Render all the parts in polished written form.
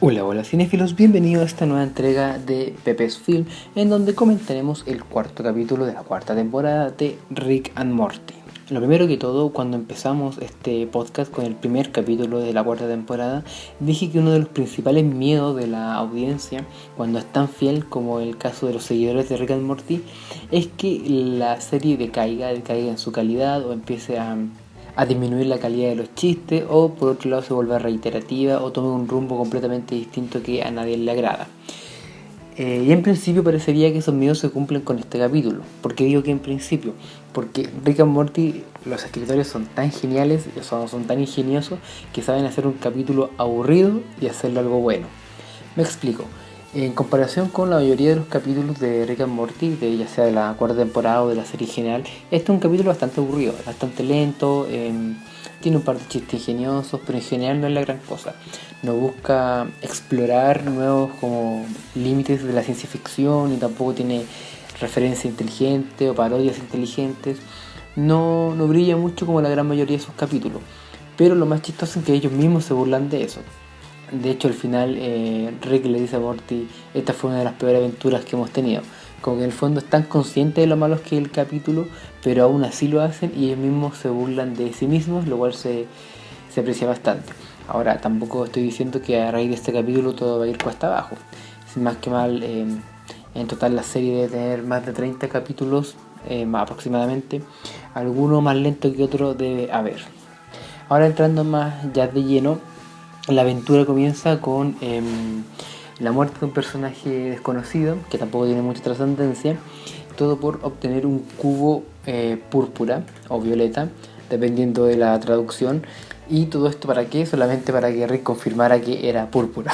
Hola cinéfilos, bienvenidos a esta nueva entrega de Pepe's Film, en donde comentaremos el cuarto capítulo de la cuarta temporada de Rick and Morty. Lo primero que todo, cuando empezamos este podcast con el primer capítulo de la cuarta temporada, dije que uno de los principales miedos de la audiencia, cuando es tan fiel como el caso de los seguidores de Rick and Morty, es que la serie decaiga en su calidad o empiece a disminuir la calidad de los chistes, o por otro lado se vuelva reiterativa o tome un rumbo completamente distinto que a nadie le agrada. Y en principio parecería que esos miedos se cumplen con este capítulo. ¿Por qué digo que en principio? Porque Rick and Morty, los escritores son tan geniales, son tan ingeniosos, que saben hacer un capítulo aburrido y hacerlo algo bueno. Me explico. En comparación con la mayoría de los capítulos de Rick and Morty, ya sea de la cuarta temporada o de la serie general, este es un capítulo bastante aburrido, bastante lento, tiene un par de chistes ingeniosos, pero en general no es la gran cosa. No busca explorar nuevos como límites de la ciencia ficción, y tampoco tiene referencia inteligente o parodias inteligentes. No brilla mucho como la gran mayoría de sus capítulos, pero lo más chistoso es que ellos mismos se burlan de eso. De hecho, al final Rick le dice a Morty: esta fue una de las peores aventuras que hemos tenido. Como que en el fondo están conscientes de lo malo que es el capítulo, pero aún así lo hacen y ellos mismos se burlan de sí mismos, lo cual se aprecia bastante. Ahora, tampoco estoy diciendo que a raíz de este capítulo todo va a ir cuesta abajo. Sin más que mal, en total la serie debe tener más de 30 capítulos aproximadamente. Alguno más lento que otro debe haber. Ahora, entrando más ya de lleno, la aventura comienza con la muerte de un personaje desconocido, que tampoco tiene mucha trascendencia, todo por obtener un cubo púrpura o violeta, dependiendo de la traducción. ¿Y todo esto para qué? Solamente para que Rick confirmara que era púrpura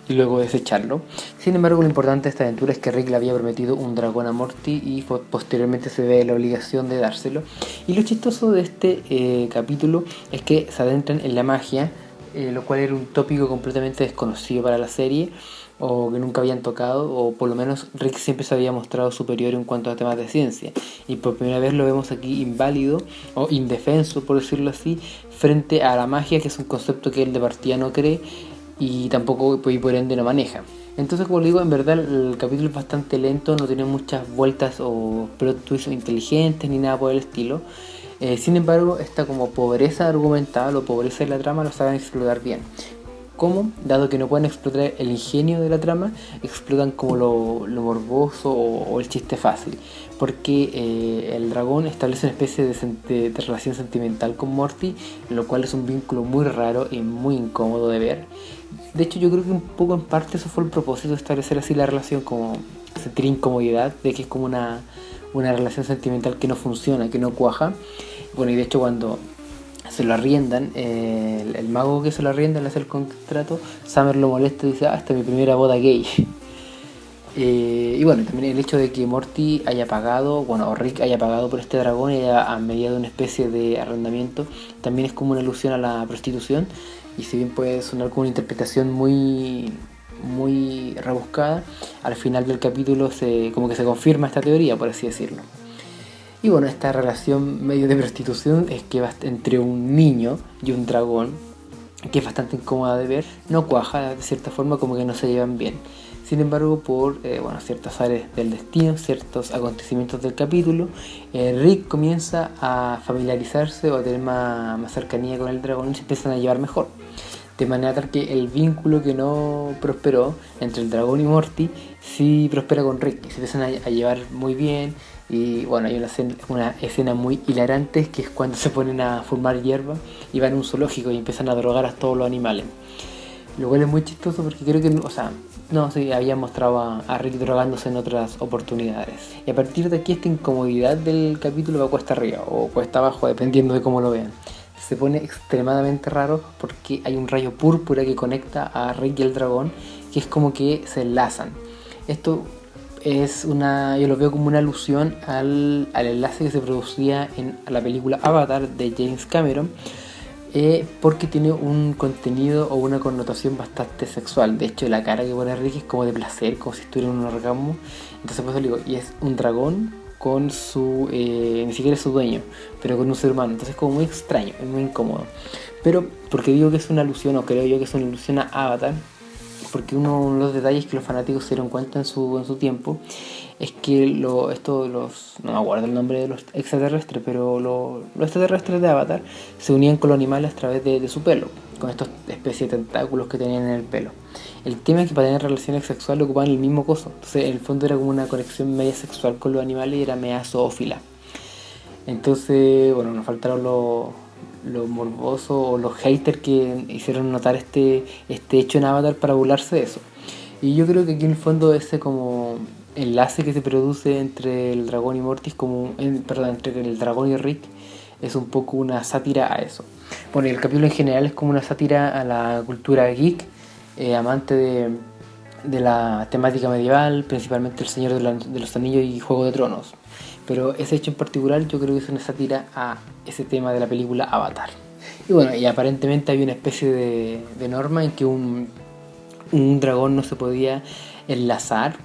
y luego desecharlo. Sin embargo, lo importante de esta aventura es que Rick le había prometido un dragón a Morty y posteriormente se ve la obligación de dárselo. Y lo chistoso de este capítulo es que se adentran en la magia, lo cual era un tópico completamente desconocido para la serie, o que nunca habían tocado, o por lo menos Rick siempre se había mostrado superior en cuanto a temas de ciencia, y por primera vez lo vemos aquí inválido o indefenso, por decirlo así, frente a la magia, que es un concepto que él de partida no cree y tampoco y por ende no maneja. Entonces, como digo, en verdad el capítulo es bastante lento, no tiene muchas vueltas o plot twists inteligentes ni nada por el estilo. Sin embargo, esta como pobreza argumental o pobreza de la trama lo saben explotar bien. ¿Cómo? Dado que no pueden explotar el ingenio de la trama, explotan como lo morboso o el chiste fácil. Porque el dragón establece una especie de relación sentimental con Morty, lo cual es un vínculo muy raro y muy incómodo de ver. De hecho, yo creo que un poco en parte eso fue el propósito, de establecer así la relación, como sentir incomodidad de que es como una relación sentimental que no funciona, que no cuaja. Bueno, y de hecho cuando se lo arriendan, el mago que se lo arrienda al hacer el contrato, Summer lo molesta y dice: esta es mi primera boda gay. Y bueno, también el hecho de que Morty haya pagado, o Rick haya pagado por este dragón y haya mediado una especie de arrendamiento, también es como una alusión a la prostitución. Y si bien puede sonar como una interpretación muy rebuscada, al final del capítulo como que se confirma esta teoría, por así decirlo. Y bueno, esta relación medio de prostitución es que va entre un niño y un dragón, que es bastante incómoda de ver, no cuaja de cierta forma, como que no se llevan bien. Sin embargo, por ciertas áreas del destino, ciertos acontecimientos del capítulo, Rick comienza a familiarizarse o a tener más cercanía con el dragón y se empiezan a llevar mejor. De manera tal que el vínculo que no prosperó entre el dragón y Morty sí prospera con Rick, y se empiezan a llevar muy bien. Y bueno, hay una escena muy hilarante, que es cuando se ponen a fumar hierba y van a un zoológico y empiezan a drogar a todos los animales. Lo cual es muy chistoso porque creo que había mostrado a Rick drogándose en otras oportunidades. Y a partir de aquí esta incomodidad del capítulo va cuesta arriba o cuesta abajo, dependiendo de cómo lo vean. Se pone extremadamente raro porque hay un rayo púrpura que conecta a Rick y el dragón, que es como que se enlazan. Esto yo lo veo como una alusión al enlace que se producía en la película Avatar de James Cameron, porque tiene un contenido o una connotación bastante sexual. De hecho, la cara que pone Rick es como de placer, como si estuviera en un orgasmo. Entonces, por eso digo, y es un dragón con su, ni siquiera es su dueño, pero con un ser humano. Entonces es como muy extraño, es muy incómodo. Pero, porque digo que es una alusión, o creo yo que es una alusión a Avatar, porque uno de los detalles que los fanáticos se dieron cuenta en su tiempo es que no me acuerdo el nombre de los extraterrestres, pero los extraterrestres de Avatar se unían con los animales a través de su pelo, con estas especies de tentáculos que tenían en el pelo. El tema es que para tener relaciones sexuales ocupaban el mismo coso, entonces en el fondo era como una conexión media sexual con los animales y era media zoófila. Entonces, bueno, nos faltaron los morbosos o los haters que hicieron notar este hecho en Avatar para burlarse de eso. Y yo creo que aquí en el fondo ese como enlace que se produce entre el dragón y Morty entre el dragón y Rick es un poco una sátira a eso. Bueno, y el capítulo en general es como una sátira a la cultura geek, amante de la temática medieval, principalmente El Señor de los Anillos y Juego de Tronos. Pero ese hecho en particular yo creo que es una sátira a ese tema de la película Avatar. Y bueno, y aparentemente había una especie de norma en que un dragón no se podía enlazar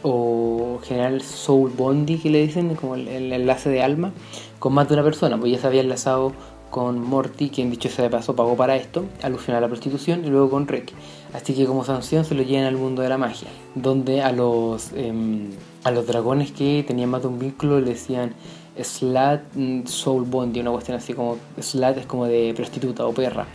o generar el soul bonding, que le dicen, como el enlace de alma, con más de una persona. Pues ya se había enlazado con Morty, quien dicho sea de paso pagó para esto, alusión a la prostitución, y luego con Rick. Así que como sanción se lo llevan al mundo de la magia, donde a los dragones que tenían más de un vínculo le decían slut soul bonding, una cuestión así como slut es como de prostituta o perra,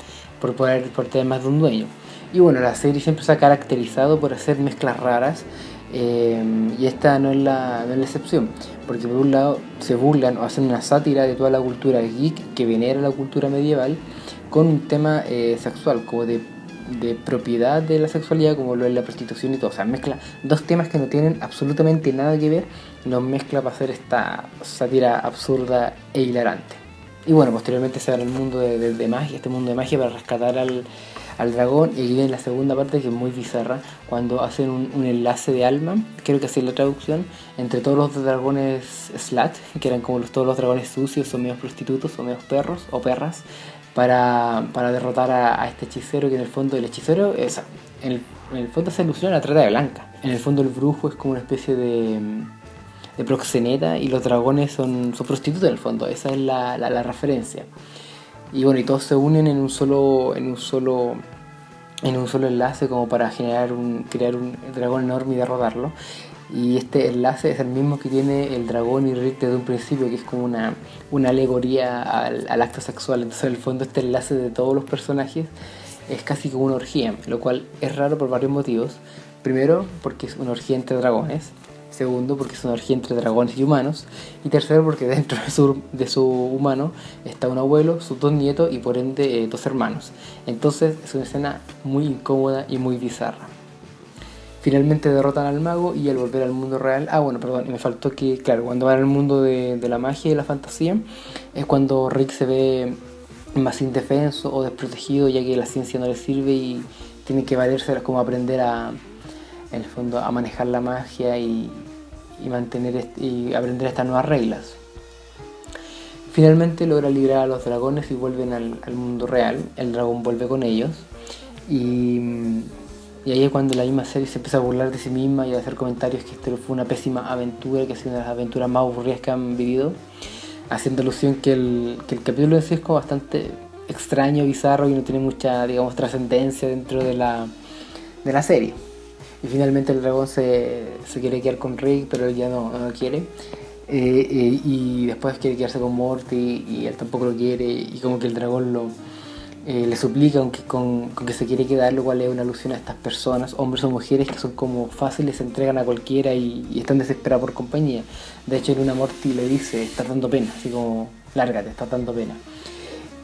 por tener más de un dueño. Y bueno, la serie siempre se ha caracterizado por hacer mezclas raras, y esta no es la excepción, porque por un lado se burlan o hacen una sátira de toda la cultura geek que venera la cultura medieval con un tema sexual, como de propiedad de la sexualidad, como lo es la prostitución y todo. O sea, mezcla dos temas que no tienen absolutamente nada que ver, los mezcla para hacer esta sátira absurda e hilarante. Y bueno, posteriormente se va al mundo de magia, este mundo de magia, para rescatar al dragón. Y aquí viene la segunda parte, que es muy bizarra, cuando hacen un enlace de alma, creo que así es la traducción, entre todos los dragones slut, que eran como todos los dragones sucios o medios prostitutos o medios perros o perras, para derrotar a este hechicero, que en el fondo el hechicero en el fondo se alusiona a la trata de blanca. En el fondo el brujo es como una especie de proxeneta y los dragones son prostitutas en el fondo. Esa es la referencia. Y bueno, y todos se unen en un solo enlace como para crear un dragón enorme y derrotarlo. Y este enlace es el mismo que tiene el dragón y Rick desde un principio, que es como una alegoría al acto sexual. Entonces en el fondo este enlace de todos los personajes es casi como una orgía, lo cual es raro por varios motivos. Primero, porque es una orgía entre dragones. Segundo, porque es una orgía entre dragones y humanos. Y tercero, porque dentro de su humano está un abuelo, sus dos nietos y por ende dos hermanos. Entonces es una escena muy incómoda y muy bizarra. Finalmente derrotan al mago y al volver al mundo real... me faltó que, claro, cuando van al mundo de la magia y la fantasía, es cuando Rick se ve más indefenso o desprotegido, ya que la ciencia no le sirve y tiene que valerse como aprender en el fondo, a manejar la magia y aprender estas nuevas reglas. Finalmente logra liberar a los dragones y vuelven al mundo real. El dragón vuelve con ellos y ahí es cuando la misma serie se empieza a burlar de sí misma y a hacer comentarios que esto fue una pésima aventura, que ha sido una de las aventuras más aburridas que han vivido, haciendo alusión que el capítulo en sí es como bastante extraño, bizarro y no tiene mucha, digamos, trascendencia dentro de la serie. Y finalmente el dragón se quiere quedar con Rick, pero él ya no quiere. Y después quiere quedarse con Morty y él tampoco lo quiere. Y como que el dragón le suplica con que se quiere quedar, lo cual es una alusión a estas personas, hombres o mujeres, que son como fáciles, se entregan a cualquiera y están desesperados por compañía. De hecho, Luna Morty le dice, está dando pena, así como, lárgate, está dando pena.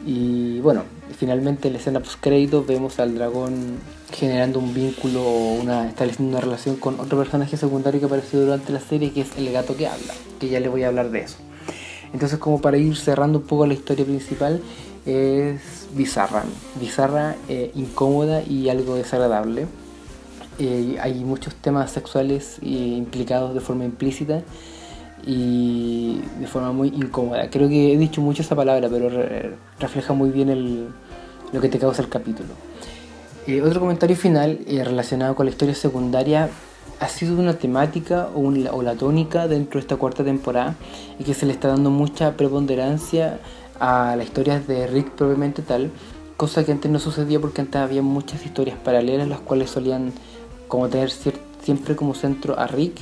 Y bueno, finalmente en la escena post crédito vemos al dragón generando un vínculo estableciendo una relación con otro personaje secundario que apareció durante la serie, que es el gato que habla, que ya les voy a hablar de eso. Entonces, como para ir cerrando un poco la historia principal, es bizarra, incómoda y algo desagradable. Hay muchos temas sexuales implicados de forma implícita y de forma muy incómoda. Creo que he dicho mucho esa palabra, pero refleja muy bien lo que te causa el capítulo. Otro comentario final relacionado con la historia secundaria: ha sido una temática o la tónica dentro de esta cuarta temporada, y que se le está dando mucha preponderancia a las historias de Rick propiamente tal, cosa que antes no sucedía, porque antes había muchas historias paralelas las cuales solían como tener siempre como centro a Rick,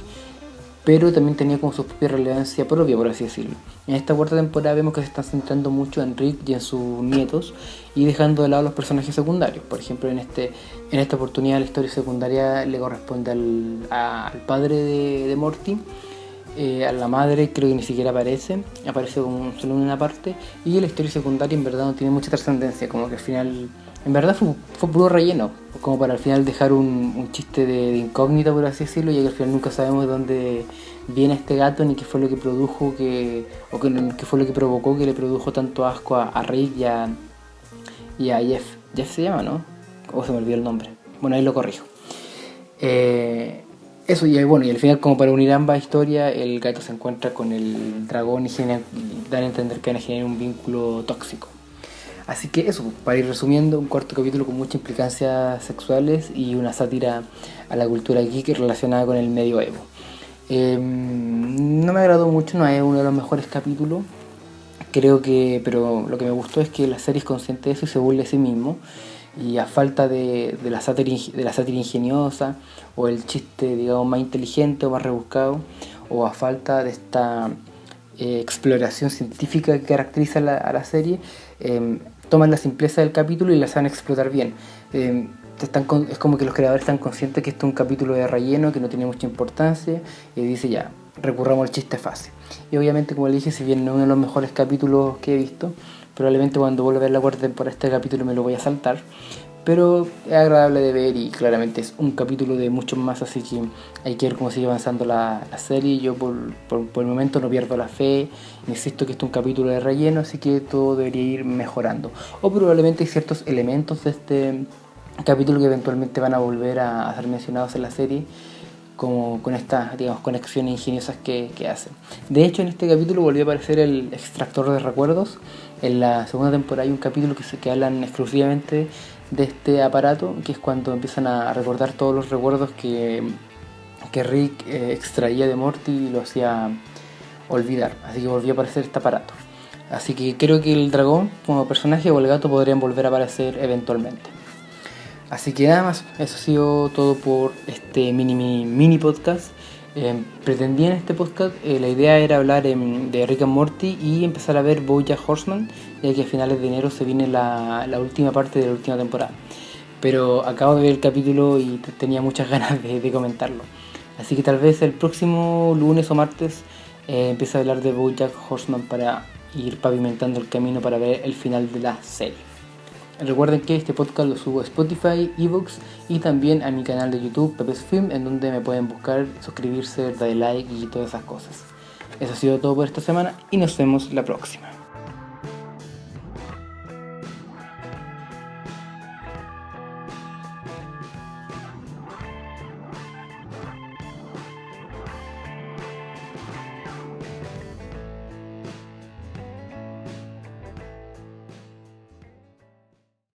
pero también tenía como su propia relevancia propia, por así decirlo. En esta cuarta temporada vemos que se están centrando mucho en Rick y en sus nietos y dejando de lado los personajes secundarios. Por ejemplo, en esta oportunidad la historia secundaria le corresponde al padre de Morty. A la madre creo que ni siquiera aparece como solo en una parte, y la historia secundaria en verdad no tiene mucha trascendencia, como que al final en verdad fue puro relleno, como para al final dejar un chiste de incógnita, por así decirlo, ya que al final nunca sabemos de dónde viene este gato ni qué fue lo que produjo qué fue lo que provocó que le produjo tanto asco a Rick y a Jeff. Jeff se llama, ¿no? O se me olvidó el nombre. Bueno, ahí lo corrijo. Eso, y bueno, y al final, como para unir ambas historias, el gato se encuentra con el dragón y dan a entender que van a generar un vínculo tóxico. Así que eso, para ir resumiendo, un cuarto capítulo con muchas implicancias sexuales y una sátira a la cultura geek relacionada con el medioevo. No me agradó mucho, no es uno de los mejores capítulos, pero lo que me gustó es que la serie es consciente de eso y se burla de sí mismo. Y a falta de la sátira ingeniosa o el chiste, digamos, más inteligente o más rebuscado, o a falta de esta exploración científica que caracteriza a la serie, toman la simpleza del capítulo y la saben explotar bien. Es como que los creadores están conscientes que esto es un capítulo de relleno que no tiene mucha importancia y dice ya, recurramos al chiste fácil. Y obviamente, como le dije, si bien no es uno de los mejores capítulos que he visto, probablemente cuando vuelva a ver la cuarta temporada este capítulo me lo voy a saltar, pero es agradable de ver y claramente es un capítulo de muchos más, así que hay que ver cómo sigue avanzando la serie. Yo por el momento no pierdo la fe, insisto que esto es un capítulo de relleno, así que todo debería ir mejorando, o probablemente hay ciertos elementos de este capítulo que eventualmente van a volver a ser mencionados en la serie, como con estas, digamos, conexiones ingeniosas que hacen. De hecho, en este capítulo volvió a aparecer el extractor de recuerdos. En la segunda temporada hay un capítulo que hablan exclusivamente de este aparato, que es cuando empiezan a recordar todos los recuerdos que Rick extraía de Morty y lo hacía olvidar. Así que volvió a aparecer este aparato. Así que creo que el dragón como personaje o el gato podrían volver a aparecer eventualmente. Así que nada más, eso ha sido todo por este mini podcast. Pretendía en este podcast, la idea era hablar de Rick and Morty y empezar a ver BoJack Horseman, ya que a finales de enero se viene la última parte de la última temporada. Pero acabo de ver el capítulo y tenía muchas ganas de comentarlo. Así que tal vez el próximo lunes o martes empiece a hablar de BoJack Horseman para ir pavimentando el camino para ver el final de la serie. Recuerden que este podcast lo subo a Spotify, Evox y también a mi canal de YouTube, Pepes Film, en donde me pueden buscar, suscribirse, darle like y todas esas cosas. Eso ha sido todo por esta semana y nos vemos la próxima.